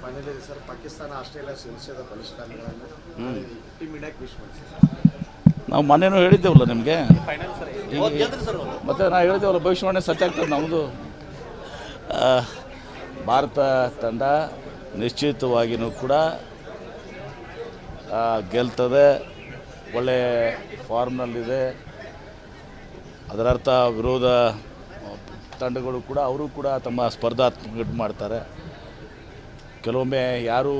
Final ಇದೆ sir. Pakistan Australia ಸದಸ್ಯದ ಬಲಿಷ್ಠಾನಗಳನ್ನು ಟೀಮ್ ಇಂಡಿಯಾಕ್ಕೆ ವಿಶ್ ಮಾಡಿ. ನಾವು ಮೊನ್ನೆನೂ ಹೇಳಿದ್ದೇವಲ್ಲ ನಿಮಗೆ, ಮತ್ತು ನಾವು ಹೇಳಿದ್ದೇವಲ್ಲ ಭವಿಷ್ಯವಾಣಿ ಸತ್ಯ ಆಗ್ತದೆ. ನಮ್ಮದು ಭಾರತ ತಂಡ ನಿಶ್ಚಿತವಾಗಿಯೂ ಕೂಡ ಗೆಲ್ತದೆ, ಒಳ್ಳೆ ಫಾರ್ಮ್ನಲ್ಲಿದೆ. ಅದರರ್ಥ ವಿರೋಧ ತಂಡಗಳು ಕೂಡ ಅವರು ಕೂಡ ತಮ್ಮ ಸ್ಪರ್ಧಾತ್ಮಕ ಮಾಡ್ತಾರೆ. ಕೆಲವೊಮ್ಮೆ ಯಾರು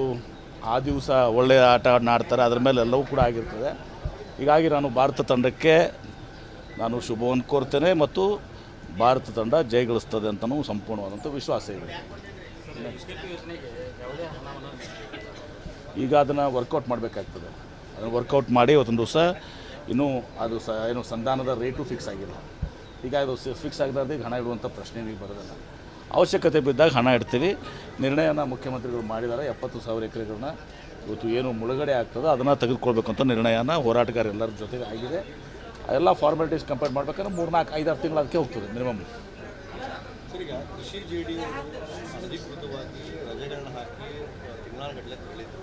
ಆ ದಿವಸ ಒಳ್ಳೆಯ ಆಟ ಆಡ್ತಾರೆ ಅದರ ಮೇಲೆ ಎಲ್ಲವೂ ಕೂಡ ಆಗಿರ್ತದೆ. ಹೀಗಾಗಿ ನಾನು ಭಾರತ ತಂಡಕ್ಕೆ ನಾನು ಶುಭವನ್ನು ಕೋರ್ತೇನೆ ಮತ್ತು ಭಾರತ ತಂಡ ಜಯಗಳಿಸ್ತದೆ ಅಂತಲೂ ಸಂಪೂರ್ಣವಾದಂಥ ವಿಶ್ವಾಸ ಇದೆ. ಈಗ ಅದನ್ನು ವರ್ಕೌಟ್ ಮಾಡಬೇಕಾಗ್ತದೆ. ಅದನ್ನು ವರ್ಕೌಟ್ ಮಾಡಿ ಇವತ್ತೊಂದು ದಿವಸ ಇನ್ನೂ ಅದು ಏನು ಸಂಧಾನದ ರೇಟು ಫಿಕ್ಸ್ ಆಗಿಲ್ಲ. ಈಗ ಅದು ಫಿಕ್ಸ್ ಆಗದಾರ್ದು ಈಗ ಹಣ ಇಡುವಂಥ ಪ್ರಶ್ನೆ ಈಗ ಬರೋದಿಲ್ಲ. ಅವಶ್ಯಕತೆ ಬಿದ್ದಾಗ ಹಣ ಇಡ್ತೀವಿ. ನಿರ್ಣಯನ ಮುಖ್ಯಮಂತ್ರಿಗಳು ಮಾಡಿದ್ದಾರೆ. 70,000 ಎಕರೆಗಳನ್ನ ಇವತ್ತು ಏನು ಮುಳುಗಡೆ ಆಗ್ತದೋ ಅದನ್ನು ತೆಗೆದುಕೊಳ್ಬೇಕು ಅಂತ ನಿರ್ಣಯನ ಹೋರಾಟಗಾರ ಎಲ್ಲರ ಜೊತೆಗೆ ಆಗಿದೆ. ಎಲ್ಲ ಫಾರ್ಮಾಲಿಟೀಸ್ ಕಂಪೇರ್ ಮಾಡ್ಬೇಕಾದ್ರೆ 3-4-5-6 ತಿಂಗಳು ಅದಕ್ಕೆ ಹೋಗ್ತದೆ ಮಿನಿಮಮ್. ಸರ್, ಈಗ ಕೃಷಿ ಜೆಡಿ ಅಧಿಕೃತವಾಗಿ ರಜೆಗಳನ್ನ ಹಾಕಿ ತಿಂಗಳಗಟ್ಟಲೆ ತೆರಳಿದ್ರು.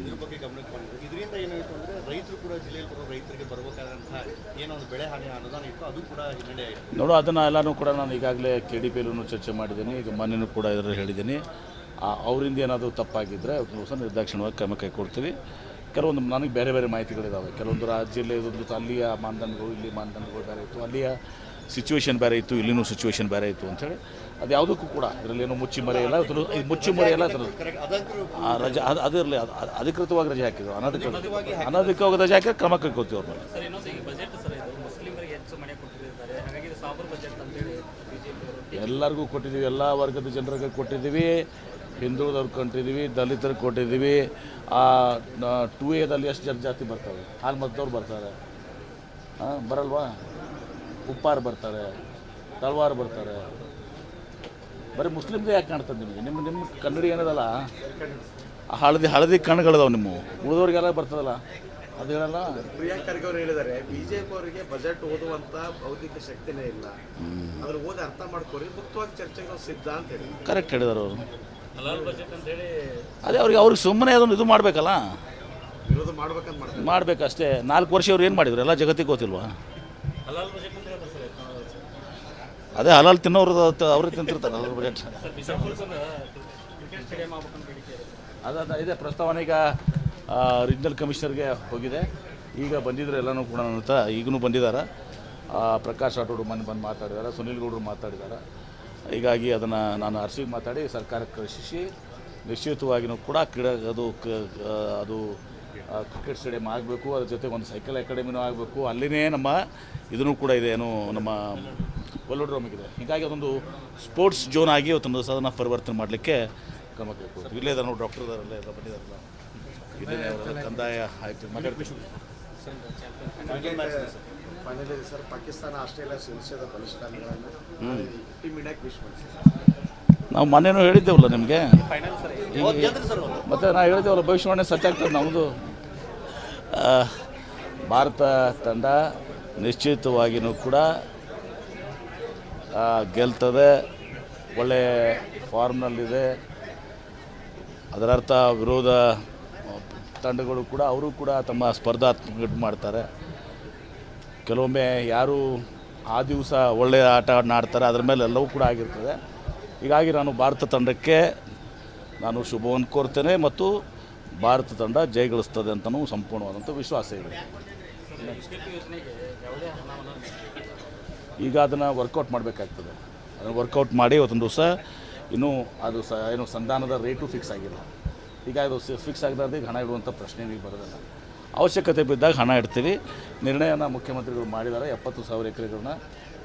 ಇದ್ರ ಬಗ್ಗೆ ಗಮನಕ್ಕೆ ಬಂದಿದೆ. ಇದರಿಂದ ಏನಾಯಿತು ಅಂದರೆ ರೈತರು ಕೂಡ ಜಿಲ್ಲೆಯಲ್ಲಿ ಬರೋ ರೈತರಿಗೆ ಬರಬೇಕಾದಂತಹ ಏನೋ ಒಂದು ಬೆಳೆ ಹಾನಿ ಅನುದಾನ ಇತ್ತು, ಅದು ಕೂಡ ಹಿನ್ನಡೆ ಆಯಿತು. ನೋಡು, ಅದನ್ನು ಎಲ್ಲನೂ ಕೂಡ ನಾನು ಈಗಾಗಲೇ KDPಯಲ್ಲೂ ಚರ್ಚೆ ಮಾಡಿದ್ದೀನಿ. ಈಗ ಮೊನ್ನೆನೂ ಕೂಡ ಇದರಲ್ಲಿ ಹೇಳಿದ್ದೀನಿ. ಅವರಿಂದ ಏನಾದರೂ ತಪ್ಪಾಗಿದ್ದರೆ ದಿವಸ ನಿರ್ದಾಕ್ಷಿಣ್ಯವಾಗಿ ಕ್ರಮ ಕೈಗೊಳ್ತೀವಿ. ಕೆಲವೊಂದು ನನಗೆ ಬೇರೆ ಬೇರೆ ಮಾಹಿತಿಗಳಿದ್ದಾವೆ. ಕೆಲವೊಂದು ರಾಜ್ಯದಲ್ಲಿ ಇದೊಂದು ಅಲ್ಲಿಯ ಮಾನದಂಡಗಳು ಇಲ್ಲಿ ಮಾನದಂಡಗಳು ಬೇರೆ ಇತ್ತು, ಅಲ್ಲಿಯ ಸಿಚುವೇಶನ್ ಬೇರೆ ಇತ್ತು, ಇಲ್ಲಿನೂ ಸಿಚುವೇಶನ್ ಬೇರೆ ಇತ್ತು ಅಂಥೇಳಿ ಅದು ಯಾವುದಕ್ಕೂ ಕೂಡ ಇದರಲ್ಲೇನೋ ಮುಚ್ಚಿ ಮರೆಯಲ್ಲ. ಮುಚ್ಚಿ ಮರೆಯಲ್ಲ ರಜೆ ಅದಿರಲಿ. ಅಧಿಕೃತವಾಗಿ ರಜೆ ಹಾಕಿದ್ರು, ಅನಧಿಕೃತವಾಗಿ ರಜೆ ಹಾಕಿದ್ರೆ ಕ್ರಮ ಕೈಗೊಳ್ತೀವಿ ಅವ್ರ ಮೇಲೆ. ಎಲ್ಲರಿಗೂ ಕೊಟ್ಟಿದ್ದೀವಿ, ಎಲ್ಲ ವರ್ಗದ ಜನರಿಗೆ ಕೊಟ್ಟಿದ್ದೀವಿ. ಹಿಂದುಳಿದವ್ರಿಗೆ ಕೊಟ್ಟಿದ್ದೀವಿ, ದಲಿತರಿಗೆ ಕೊಟ್ಟಿದ್ದೀವಿ. 2Aದಲ್ಲಿ ಎಷ್ಟು ಜಾತಿ ಬರ್ತಾರೆ? ಹಾಲು ಮತದವ್ರು ಬರ್ತಾರೆ, ಬರಲ್ವಾ? ಉಪ್ಪಾರು ಬರ್ತಾರೆ, ತಳವಾರು ಬರ್ತಾರೆ. ಬರೀ ಮುಸ್ಲಿಮ್ದೇ ಯಾಕೆ ಕಾಣ್ತದೆ ನಿಮಗೆ? ನಿಮ್ಮ ಕನ್ನಡಿ ಏನದಲ್ಲ, ಹಳದಿ ಕಣ್ಣುಗಳದಾವೆ. ನಿಮ್ಮ ಉಳಿದವ್ರಿಗೆಲ್ಲ ಬರ್ತದಲ್ಲ, ಅದೇನಲ್ಲ. ಪ್ರಿಯಾಂಕ್ ಖರ್ಗೆ ಅವರು ಹೇಳಿದ್ದಾರೆ, ಬಿಜೆಪಿ ಅವರಿಗೆ ಬಜೆಟ್ ಓದುವಂಥ ಬೌದ್ಧಿಕ ಶಕ್ತಿನೇ ಇಲ್ಲ, ಅದ್ರ ಓದಿ ಅರ್ಥ ಮಾಡ್ಕೊರಿ, ಮುಕ್ತವಾಗಿ ಚರ್ಚೆಗೆ ಸಿದ್ಧ ಅಂತ ಹೇಳಿ ಕರೆಕ್ಟ್ ಹೇಳಿದಾರೆ ಅವರು. ಅದೇ ಅವ್ರಿಗೆ ಸುಮ್ಮನೆ ಅದನ್ನು ಇದು ಮಾಡಬೇಕಲ್ಲ, ವಿರೋಧ ಮಾಡ್ಬೇಕಂತ ಮಾಡಬೇಕಷ್ಟೇ. 4 ವರ್ಷ ಅವ್ರು ಏನು ಮಾಡಿದ್ರು ಎಲ್ಲ ಜಗತ್ತಿಗೆ ಗೊತ್ತಿಲ್ವಾ? ಅದೇ ಹಲಾಲ್ ತಿನ್ನೋರು ಅವ್ರಿಗೆ ತಿಂತಿರ್ತಾರೆ ಅದ್ರ ಬಜೆಟ್. ಇದೆ ಪ್ರಸ್ತಾವನೆ. ಈಗ ರೀಜನಲ್ ಕಮಿಷನರ್ಗೆ ಹೋಗಿದೆ. ಈಗ ಬಂದಿದ್ರು ಎಲ್ಲನೂ ಕೂಡ ಅಂತ ಈಗಲೂ ಬಂದಿದ್ದಾರೆ. ಪ್ರಕಾಶ್ ರಾಠೋಡ್ ಬಂದು ಮಾತಾಡಿದ್ದಾರೆ, ಸುನೀಲ್ ಗೌಡರು ಮಾತಾಡಿದ್ದಾರೆ. ಹೀಗಾಗಿ ಅದನ್ನು ನಾನು ಅರ್ಸಿಗೆ ಮಾತಾಡಿ ಸರ್ಕಾರಕ್ಕೆ ಕಳಿಸಿ ನಿಶ್ಚಿತವಾಗಿಯೂ ಕೂಡ ಅದು ಕ್ರಿಕೆಟ್ ಸ್ಟೇಡಿಯಂ ಆಗಬೇಕು. ಅದ್ರ ಜೊತೆಗೆ ಒಂದು ಸೈಕಲ್ ಅಕಾಡೆಮಿನೂ ಆಗಬೇಕು. ಅಲ್ಲಿನೇ ನಮ್ಮ ಇದೂ ಕೂಡ ಇದೆ, ಏನು ನಮ್ಮ ವೆಲ್ಲೋಡ್ರೋಮಿಗಿದೆ. ಹೀಗಾಗಿ ಅದೊಂದು ಸ್ಪೋರ್ಟ್ಸ್ ಝೋನ್ ಆಗಿ ಇವತ್ತೊಂದು ಅದನ್ನು ಪರಿವರ್ತನೆ ಮಾಡಲಿಕ್ಕೆ ಕ್ರಮ ಕೈಗೊಳ್ತೀವಿ. ಇಲ್ಲೇ ಇದ್ದಾರೆ ನೋಡಿ, ಡಾಕ್ಟರ್ ಇದಾರಲ್ಲ, ಎಲ್ಲ ಬಂದಿದ್ದಾರಲ್ಲ, ಇಲ್ಲೇ ಅವರೆಲ್ಲ ಕಂದಾಯ ಆಯ್ತು ಮಾತಾಡ್ತೀವಿ. ಫೈನಲ್ ಇದೆ ಸರ್. ಪಾಕಿಸ್ತಾನ ಆಸ್ಟ್ರೇಲಿಯಾ ಸದಸ್ಯದ ಬಲಿಷ್ಠಾನಗಳನ್ನು ಟೀಮ್ ಇಂಡಿಯಾಕ್ಕೆ ವಿಶ್ ಮಾಡಿ. ನಾವು ಮೊನ್ನೆನೂ ಹೇಳಿದ್ದೇವಲ್ಲ ನಿಮಗೆ, ಮತ್ತು ನಾವು ಹೇಳಿದ್ದೇವಲ್ಲ ಭವಿಷ್ಯವಾಣಿ ಸತ್ಯ ಆಗ್ತದೆ. ನಮ್ಮದು ಭಾರತ ತಂಡ ನಿಶ್ಚಿತವಾಗಿಯೂ ಕೂಡ ಗೆಲ್ತದೆ, ಒಳ್ಳೆ ಫಾರ್ಮ್ನಲ್ಲಿದೆ. ಅದರರ್ಥ ವಿರೋಧ ತಂಡಗಳು ಕೂಡ ಅವರು ಕೂಡ ತಮ್ಮ ಸ್ಪರ್ಧಾತ್ಮಕ ಮಾಡ್ತಾರೆ. ಕೆಲವೊಮ್ಮೆ ಯಾರು ಆ ದಿವಸ ಒಳ್ಳೆಯ ಆಟ ಆಡ್ತಾರೆ ಅದರ ಮೇಲೆ ಎಲ್ಲವೂ ಕೂಡ ಆಗಿರ್ತದೆ. ಹೀಗಾಗಿ ನಾನು ಭಾರತ ತಂಡಕ್ಕೆ ನಾನು ಶುಭವನ್ನು ಕೋರ್ತೇನೆ ಮತ್ತು ಭಾರತ ತಂಡ ಜಯಗಳಿಸ್ತದೆ ಅಂತಲೂ ಸಂಪೂರ್ಣವಾದಂಥ ವಿಶ್ವಾಸ ಇದೆ. ಈಗ ಅದನ್ನು ವರ್ಕೌಟ್ ಮಾಡಬೇಕಾಗ್ತದೆ. ಅದನ್ನು ವರ್ಕೌಟ್ ಮಾಡಿ ಇವತ್ತೊಂದು ದಿವಸ ಇನ್ನೂ ಅದು ಏನು ಸಂಧಾನದ ರೇಟು ಫಿಕ್ಸ್ ಆಗಿಲ್ಲ. ಈಗ ಅದು ಫಿಕ್ಸ್ ಆಗದಾರ್ದು ಈಗ ಹಣ ಇಡುವಂಥ ಪ್ರಶ್ನೆ ಈಗ ಬರೋದಿಲ್ಲ. ಅವಶ್ಯಕತೆ ಬಿದ್ದಾಗ ಹಣ ಇಡ್ತೀವಿ. ನಿರ್ಣಯನ ಮುಖ್ಯಮಂತ್ರಿಗಳು ಮಾಡಿದ್ದಾರೆ. 70,000 ಎಕರೆಗಳನ್ನ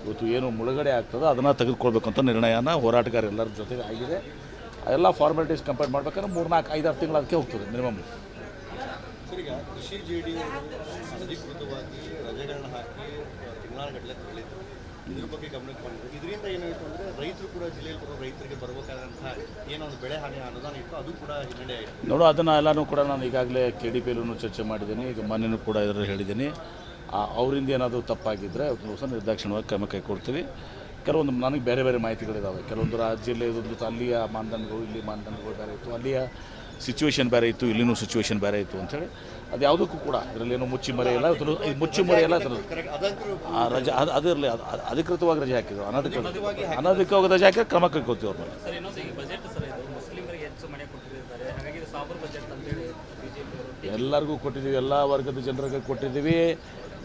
ಇವತ್ತು ಏನು ಮುಳುಗಡೆ ಆಗ್ತದೋ ಅದನ್ನು ತೆಗೆದುಕೊಳ್ಬೇಕು ಅಂತ ನಿರ್ಣಯನ ಹೋರಾಟಗಾರ ಎಲ್ಲರ ಜೊತೆಗೆ ಆಗಿದೆ. ಎಲ್ಲ ಫಾರ್ಮಾಲಿಟೀಸ್ ಕಂಪೇರ್ ಮಾಡ್ಬೇಕಾದ್ರೆ 3-4-5-6 ತಿಂಗಳು ಅದಕ್ಕೆ ಹೋಗ್ತದೆ ಮಿನಿಮಮ್. ಸರ್, ಈಗ ಕೃಷಿ ಜೆಡಿ ಅಧಿಕೃತವಾಗಿ ರಜೆಗಳನ್ನ ಹಾಕಿ ತಿಂಗಳಗಟ್ಟಲೆ ತೆರಳಿದ್ರು. ಇದ್ರ ಬಗ್ಗೆ ಗಮನಕ್ಕೆ ಬಂದಿದೆ. ಇದರಿಂದ ಏನಾಯಿತು ಅಂದರೆ ರೈತರು ಕೂಡ ಜಿಲ್ಲೆಯಲ್ಲಿ ಬರೋ ರೈತರಿಗೆ ಬರಬೇಕಾದಂತಹ ಏನೋ ಒಂದು ಬೆಳೆ ಹಾನಿ ಅನುದಾನ ಇತ್ತು, ಅದು ಕೂಡ ಹಿನ್ನಡೆ ಆಯಿತು. ನೋಡು, ಅದನ್ನು ಎಲ್ಲನೂ ಕೂಡ ನಾನು ಈಗಾಗಲೇ KDPಯಲ್ಲೂ ಚರ್ಚೆ ಮಾಡಿದ್ದೀನಿ. ಈಗ ಮೊನ್ನೆನೂ ಕೂಡ ಇದರಲ್ಲಿ ಹೇಳಿದ್ದೀನಿ. ಅವರಿಂದ ಏನಾದರೂ ತಪ್ಪಾಗಿದ್ದರೆ ದಿವಸ ನಿರ್ದಾಕ್ಷಿಣ್ಯವಾಗಿ ಕ್ರಮ ಕೈಗೊಳ್ತೀವಿ. ಕೆಲವೊಂದು ನನಗೆ ಬೇರೆ ಬೇರೆ ಮಾಹಿತಿಗಳಿದ್ದಾವೆ. ಕೆಲವೊಂದು ರಾಜ್ಯದಲ್ಲಿ ಇದೊಂದು ಅಲ್ಲಿಯ ಮಾನದಂಡಗಳು, ಇಲ್ಲಿ ಮಾನದಂಡಗಳು ಬೇರೆ ಇತ್ತು, ಅಲ್ಲಿಯ ಸಿಚುವೇಶನ್ ಬೇರೆ ಇತ್ತು, ಇಲ್ಲಿನೂ ಸಿಚುವೇಶನ್ ಬೇರೆ ಇತ್ತು ಅಂತೇಳಿ ಅದು ಯಾವುದಕ್ಕೂ ಕೂಡ ಇದರಲ್ಲೇನು ಮುಚ್ಚಿ ಮರೆಯಿಲ್ಲ. ಮುಚ್ಚಿ ಮರೆಯಿಲ್ಲ ರಜೆ ಅದಿರಲಿ, ಅಧಿಕೃತವಾಗಿ ರಜೆ ಹಾಕಿದ್ರು. ಅನಧಿಕೃತವಾಗಿ ರಜೆ ಹಾಕಿದ್ರೆ ಕ್ರಮ ಕೈಗೊಳ್ತೀವಿ ಅವ್ರ ಮೇಲೆ. ಎಲ್ಲರಿಗೂ ಕೊಟ್ಟಿದ್ದೀವಿ, ಎಲ್ಲ ವರ್ಗದ ಜನರಿಗೆ ಕೊಟ್ಟಿದ್ದೀವಿ,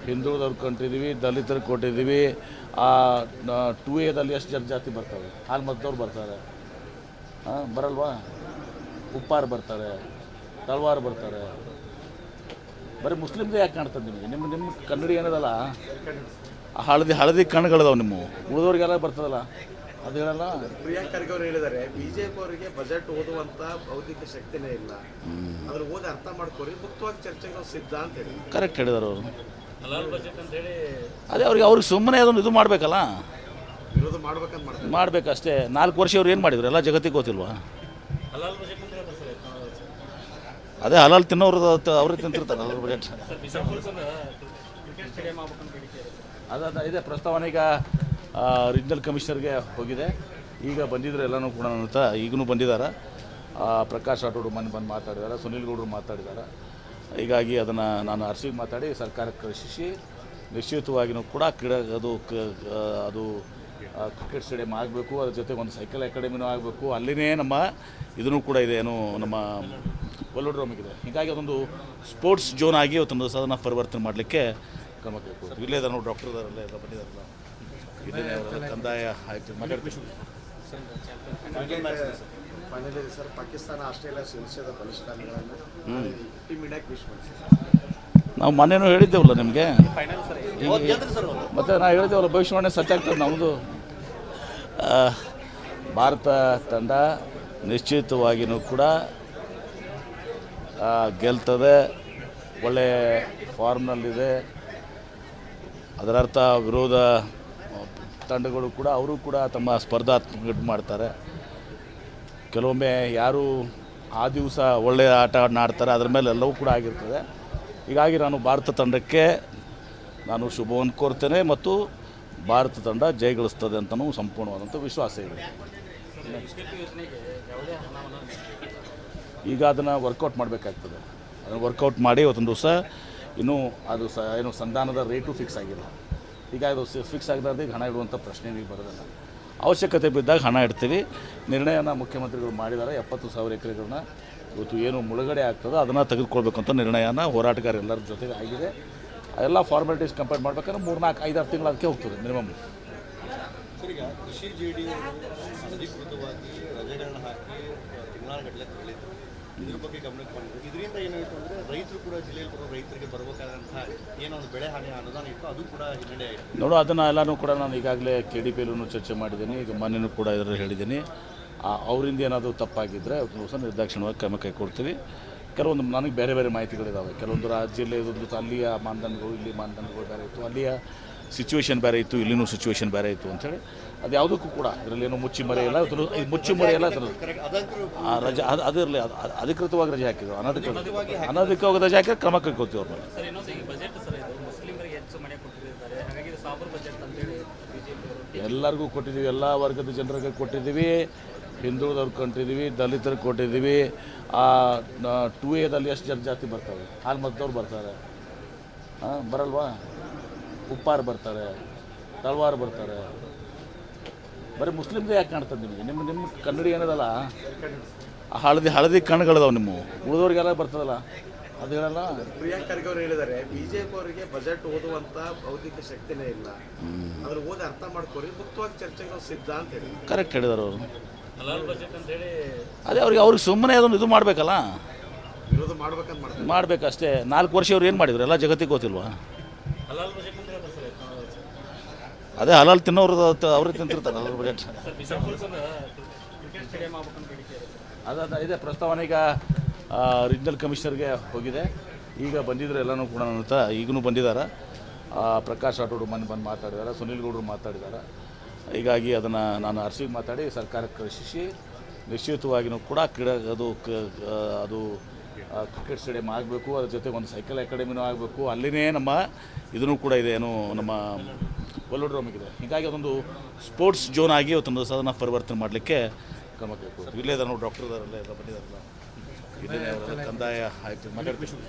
ಹಿಂದುಳಿದವ್ರಿಗೆ ಕೊಟ್ಟಿದ್ದೀವಿ, ದಲಿತರಿಗೆ ಕೊಟ್ಟಿದ್ದೀವಿ. 2A ಎಷ್ಟು ಜಾತಿ ಬರ್ತವೆ, ಹಾಲು ಮತದವ್ರು ಬರ್ತಾರೆ, ಬರಲ್ವಾ? ಉಪ್ಪಾರು ಬರ್ತಾರೆ, ತಳವಾರು ಬರ್ತಾರೆ. ಬರೀ ಮುಸ್ಲಿಮ್ದೇ ಯಾಕೆ ಕಾಣ್ತದೆ ನಿಮಗೆ? ನಿಮ್ಮ ಕನ್ನಡಿ ಏನದಲ್ಲ, ಹಳದಿ ಕಣ್ಣುಗಳದಾವೆ ನಿಮ್ಮ, ಉಳಿದವ್ರಿಗೆಲ್ಲ ಬರ್ತದಲ್ಲ, ಅದು ಹೇಳಲ್ಲ. ಪ್ರಿಯಾಂಕ್ ಖರ್ಗೆ ಅವರು ಹೇಳಿದ್ದಾರೆ, ಬಿಜೆಪಿ ಅವರಿಗೆ ಬಜೆಟ್ ಓದುವಂತ ಬೌದ್ಧಿಕ ಶಕ್ತಿನೇ ಇಲ್ಲ, ಅದ್ರ ಓದಿ ಅರ್ಥ ಮಾಡ್ಕೊರಿ, ಮುಕ್ತವಾಗಿ ಚರ್ಚೆಗೆ ಸಿದ್ಧ ಅಂತ ಹೇಳಿ ಕರೆಕ್ಟ್ ಹೇಳಿದಾರೆ ಅವರು. ಅದೇ ಅವ್ರಿಗೆ ಸುಮ್ಮನೆ ಅದನ್ನು ಇದು ಮಾಡಬೇಕಲ್ಲ, ವಿರೋಧ ಮಾಡ್ಬೇಕಂತ ಮಾಡಬೇಕಷ್ಟೇ. 4 ವರ್ಷ ಅವ್ರು ಏನು ಮಾಡಿದ್ರು? ಎಲ್ಲ ಜಗತ್ತಿಗೆ ಗೊತ್ತಿಲ್ವಾ? ಅದೇ ಹಲಾಲ್ ತಿನ್ನೋರು ಅವ್ರಿಗೆ ತಿಂತಿರ್ತಾರೆ ಹಲಾಲ್ ಬಜೆಟ್. ಇದೆ ಪ್ರಸ್ತಾವನೆ ಈಗ ರೀಜನಲ್ ಕಮಿಷನರ್ಗೆ ಹೋಗಿದೆ. ಈಗ ಬಂದಿದ್ರು ಎಲ್ಲನೂ ಕೂಡ ಅಂತ, ಈಗಲೂ ಬಂದಿದ್ದಾರೆ. ಪ್ರಕಾಶ್ ರಾಠೋಡ್ ಮನೆ ಬಂದು ಮಾತಾಡಿದ್ದಾರೆ, ಸುನಿಲ್ ಗೌಡರು ಮಾತಾಡಿದ್ದಾರೆ. ಹೀಗಾಗಿ ಅದನ್ನು ನಾನು ಅರ್ಸಿಗೆ ಮಾತಾಡಿ ಸರ್ಕಾರಕ್ಕೆ ಕಳಿಸಿ ನಿಶ್ಚಿತವಾಗಿಯೂ ಕೂಡ ಅದು ಕ್ರಿಕೆಟ್ ಸ್ಟೇಡಿಯಂ ಆಗಬೇಕು, ಅದ್ರ ಜೊತೆಗೆ ಒಂದು ಸೈಕಲ್ ಅಕಾಡೆಮಿನೂ ಆಗಬೇಕು. ಅಲ್ಲಿನೇ ನಮ್ಮ ಇದೂ ಕೂಡ ಇದೆ, ಏನು ನಮ್ಮ ವೆಲ್ಲೋಡ್ರೋಮ್ ಇದೆ. ಹೀಗಾಗಿ ಅದೊಂದು ಸ್ಪೋರ್ಟ್ಸ್ ಝೋನ್ ಆಗಿ ಅವತ್ತೊಂದು ಅದನ್ನು ಪರಿವರ್ತನೆ ಮಾಡಲಿಕ್ಕೆ ಕ್ರಮ ಕೈಗೊಳ್ತೀವಿ. ಇಲ್ಲೇ ನಾವು ಡಾಕ್ಟರ್ ಇದಾರಲ್ಲ, ಎಲ್ಲ ಬಂದಿದ್ದಾರಲ್ಲ, ಇಲ್ಲೇ ಅವರೆಲ್ಲ ಕಂದಾಯ ಆಯ್ತು ಮಾತಾಡ್ತೀವಿ. ಫೈನಲಿ ಸರ್, ಪಾಕಿಸ್ತಾನ ಆಸ್ಟ್ರೇಲಿಯಾ ಸದಸ್ಯದ ಬಲಿಷ್ಠಾನಗಳನ್ನು ಟೀಮ್ ಇಂಡಿಯಾಕ್ಕೆ ವಿಶ್ ನಾವು ಮೊನ್ನೆನೂ ಹೇಳಿದ್ದೇವಲ್ಲ ನಿಮಗೆ, ಮತ್ತು ನಾವು ಹೇಳಿದ್ದೇವಲ್ಲ ಭವಿಷ್ಯವಾಣಿ ಸತ್ಯಾಗ್ತದೆ ನಮ್ಮದು. ಭಾರತ ತಂಡ ನಿಶ್ಚಿತವಾಗಿಯೂ ಕೂಡ ಗೆಲ್ತದೆ, ಒಳ್ಳೆ ಫಾರ್ಮ್ನಲ್ಲಿದೆ. ಅದರರ್ಥ ವಿರೋಧ ತಂಡಗಳು ಕೂಡ ಅವರು ಕೂಡ ತಮ್ಮ ಸ್ಪರ್ಧಾತ್ಮಕ ಮಾಡ್ತಾರೆ. ಕೆಲವೊಮ್ಮೆ ಯಾರು ಆ ದಿವಸ ಒಳ್ಳೆಯ ಆಟ ಆಡ್ತಾರೆ ಅದರ ಮೇಲೆ ಎಲ್ಲವೂ ಕೂಡ ಆಗಿರ್ತದೆ. ಹೀಗಾಗಿ ನಾನು ಭಾರತ ತಂಡಕ್ಕೆ ನಾನು ಶುಭವನ್ನು ಕೋರ್ತೇನೆ ಮತ್ತು ಭಾರತ ತಂಡ ಜಯಗಳಿಸ್ತದೆ ಅಂತಲೂ ಸಂಪೂರ್ಣವಾದಂಥ ವಿಶ್ವಾಸ ಇದೆ. ಈಗ ಅದನ್ನು ವರ್ಕೌಟ್ ಮಾಡಬೇಕಾಗ್ತದೆ. ಅದನ್ನು ವರ್ಕೌಟ್ ಮಾಡಿ ಇವತ್ತೊಂದು ದಿವಸ ಇನ್ನೂ ಅದು ಏನು ಸಂಧಾನದ ರೇಟು ಫಿಕ್ಸ್ ಆಗಿಲ್ಲ. ಈಗ ಅದು ಫಿಕ್ಸ್ ಆಗಿರೋದು ಈಗ ಹಣ ಇಡುವಂಥ ಪ್ರಶ್ನೆ ಈಗ ಬರೋದಿಲ್ಲ. ಅವಶ್ಯಕತೆ ಬಿದ್ದಾಗ ಹಣ ಇಡ್ತೀವಿ. ನಿರ್ಣಯನ ಮುಖ್ಯಮಂತ್ರಿಗಳು ಮಾಡಿದ್ದಾರೆ. 70,000 ಎಕರೆಗಳನ್ನ ಇವತ್ತು ಏನು ಮುಳುಗಡೆ ಆಗ್ತದೆ ಅದನ್ನು ತೆಗೆದುಕೊಳ್ಬೇಕಂತ ನಿರ್ಣಯನ ಹೋರಾಟಗಾರ ಎಲ್ಲರ ಜೊತೆಗೆ ಆಗಿದೆ. ಎಲ್ಲ ಫಾರ್ಮಾಲಿಟೀಸ್ ಕಂಪ್ಲೀಟ್ ಮಾಡ್ಬೇಕಾದ್ರೆ 3-4-5-6 ತಿಂಗಳು ಅದಕ್ಕೆ ಹೋಗ್ತದೆ ಮಿನಿಮಮ್. ಸರ್, ಈಗ ಕೃಷಿ JD ಅಧಿಕೃತವಾಗಿ ರಜೆಗಳನ್ನ ಹಾಕಿ ತಿಂಗಳಗಟ್ಟಲೆ ತೆರಳಿದ್ರು. ಇದ್ರ ಬಗ್ಗೆ ಗಮನಕ್ಕೆ ಬಂದರು. ಇದರಿಂದ ಏನಾಯಿತು ಅಂದರೆ ರೈತರು ಕೂಡ ಜಿಲ್ಲೆಯಲ್ಲಿ ಬರೋ ರೈತರಿಗೆ ಬರಬೇಕಾದಂತಹ ಏನೊಂದು ಬೆಳೆ ಹಾನಿ ಅನುದಾನ ಇತ್ತು, ಅದು ಕೂಡ ಹಿನ್ನಡೆ ಆಯಿತು. ನೋಡು, ಅದನ್ನು ಎಲ್ಲನೂ ಕೂಡ ನಾನು ಈಗಾಗಲೇ KDPಯಲ್ಲೂ ಚರ್ಚೆ ಮಾಡಿದ್ದೀನಿ. ಈಗ ಮೊನ್ನೆನೂ ಕೂಡ ಇದರಲ್ಲಿ ಹೇಳಿದ್ದೀನಿ. ಅವರಿಂದ ಏನಾದರೂ ತಪ್ಪಾಗಿದ್ದರೆ ದಿವಸ ನಿರ್ದಾಕ್ಷಿಣ್ಯವಾಗಿ ಕ್ರಮ ಕೈಗೊಳ್ತೀವಿ. ಕೆಲವೊಂದು ನನಗೆ ಬೇರೆ ಬೇರೆ ಮಾಹಿತಿಗಳಿದ್ದಾವೆ. ಕೆಲವೊಂದು ರಾಜ್ಯದಲ್ಲಿ ಇದೊಂದು ಅಲ್ಲಿಯ ಮಾನದಂಡಗಳು, ಇಲ್ಲಿ ಮಾನದಂಡಗಳು ಬೇರೆ ಇತ್ತು, ಅಲ್ಲಿಯ ಸಿಚುವೇಶನ್ ಬೇರೆ ಇತ್ತು, ಇಲ್ಲಿನೂ ಸಿಚುವೇಶನ್ ಬೇರೆ ಇತ್ತು ಅಂತೇಳಿ ಅದು ಯಾವುದಕ್ಕೂ ಕೂಡ ಇದರಲ್ಲೇನು ಮುಚ್ಚಿ ಮರೆಯಿಲ್ಲ. ಮುಚ್ಚಿ ಮರೆಯಿಲ್ಲ ರಜೆ ಅದಿರಲಿ, ಅಧಿಕೃತವಾಗಿ ರಜೆ ಹಾಕಿದ್ರು. ಅನಧಿಕೃತವಾಗಿ ರಜೆ ಹಾಕಿದ್ರೆ ಕ್ರಮ ಕೈಗೊಳ್ತೀವಿ ಅವ್ರ ಮೇಲೆ. ಎಲ್ಲರಿಗೂ ಕೊಟ್ಟಿದ್ದೀವಿ, ಎಲ್ಲ ವರ್ಗದ ಜನರಿಗೆ ಕೊಟ್ಟಿದ್ದೀವಿ, ಹಿಂದುಳಿದವ್ರಿಗೆ ಕೊಟ್ಟಿದ್ದೀವಿ, ದಲಿತರಿಗೆ ಕೊಟ್ಟಿದ್ದೀವಿ. 2A ಎಷ್ಟು ಜಾತಿ ಬರ್ತವೆ, ಹಾಲು ಮತದವ್ರು ಬರ್ತಾರೆ, ಬರಲ್ವಾ? ಉಪ್ಪಾರು ಬರ್ತಾರೆ, ತಳವಾರು ಬರ್ತಾರೆ. ಬರೀ ಮುಸ್ಲಿಮ್ದೇ ಯಾಕೆ ಕಾಣ್ತದೆ ನಿಮಗೆ? ನಿಮ್ಮ ಕನ್ನಡಿ ಏನದಲ್ಲ, ಹಳದಿ ಕಣ್ಣುಗಳದಾವೆ ನಿಮ್ಮ, ಉಳಿದವ್ರಿಗೆಲ್ಲ ಬರ್ತದಲ್ಲ, ಅದು ಹೇಳಲ್ಲ. ಪ್ರಿಯಾಂಕ್ ಖರ್ಗೆ ಅವರು ಹೇಳಿದ್ದಾರೆ, ಬಿಜೆಪಿ ಅವರಿಗೆ ಬಜೆಟ್ ಓದುವಂತ ಬೌದ್ಧಿಕ ಶಕ್ತಿನೇ ಇಲ್ಲ, ಅದ್ರ ಓದಿ ಅರ್ಥ ಮಾಡ್ಕೊರಿ, ಮುಕ್ತವಾಗಿ ಚರ್ಚೆಗೆ ಸಿದ್ಧ ಅಂತ ಹೇಳಿ ಕರೆಕ್ಟ್ ಹೇಳಿದಾರೆ ಅವರು. ಅದೇ ಅವ್ರಿಗೆ ಸುಮ್ಮನೆ ಅದನ್ನು ಇದು ಮಾಡಬೇಕಲ್ಲ, ವಿರೋಧ ಮಾಡ್ಬೇಕಂತ ಮಾಡಬೇಕಷ್ಟೇ. 4 ವರ್ಷ ಅವ್ರು ಏನು ಮಾಡಿದ್ರು? ಎಲ್ಲ ಜಗತ್ತಿಗೆ ಗೊತ್ತಿಲ್ವಾ? ಅದೇ ಹಲಾಲ್ ತಿನ್ನೋರು ಅವ್ರಿಗೆ ತಿಂತಿರ್ತಾರೆ ಹಲಾಲ್ ಬಜೆಟ್. ಇದೆ ಪ್ರಸ್ತಾವನೆ ಈಗ ರೀಜನಲ್ ಕಮಿಷನರ್ಗೆ ಹೋಗಿದೆ. ಈಗ ಬಂದಿದ್ರು ಎಲ್ಲನೂ ಕೂಡ ಅಂತ, ಈಗಲೂ ಬಂದಿದ್ದಾರೆ. ಪ್ರಕಾಶ್ ರಾಠೋಡ್ ಮನೆ ಬಂದು ಮಾತಾಡಿದ್ದಾರೆ, ಸುನಿಲ್ ಗೌಡರು ಮಾತಾಡಿದ್ದಾರೆ. ಹೀಗಾಗಿ ಅದನ್ನು ನಾನು ಅರ್ಸಿಗೆ ಮಾತಾಡಿ ಸರ್ಕಾರಕ್ಕೆ ಕಳಿಸಿ ನಿಶ್ಚಿತವಾಗಿಯೂ ಕೂಡ ಅದು ಕ್ರಿಕೆಟ್ ಸ್ಟೇಡಿಯಂ ಆಗಬೇಕು, ಅದ್ರ ಜೊತೆಗೆ ಒಂದು ಸೈಕಲ್ ಅಕಾಡೆಮಿನೂ ಆಗಬೇಕು. ಅಲ್ಲಿನೇ ನಮ್ಮ ಇದೂ ಕೂಡ ಇದೆ, ಏನು ನಮ್ಮ ವೆಲ್ಲೋಡ್ರೋಮ್ ಇದೆ. ಹೀಗಾಗಿ ಅದೊಂದು ಸ್ಪೋರ್ಟ್ಸ್ ಝೋನ್ ಆಗಿ ಇವತ್ತೊಂದು ಸದನ ಪರಿವರ್ತನೆ ಮಾಡಲಿಕ್ಕೆ ಕ್ರಮ ಕೈಗೊಳ್ತೀವಿ. ಇಲ್ಲೇ ಇದ್ದಾರೆ ನೋಡಿ, ಡಾಕ್ಟರ್ ಇದಾರಲ್ಲ, ಬಂದಿದ್ದಾರಲ್ಲ, ಇಲ್ಲೇ ಕಂದಾಯ ಆಯ್ತು ಮಾತಾಡ್ತೀವಿ.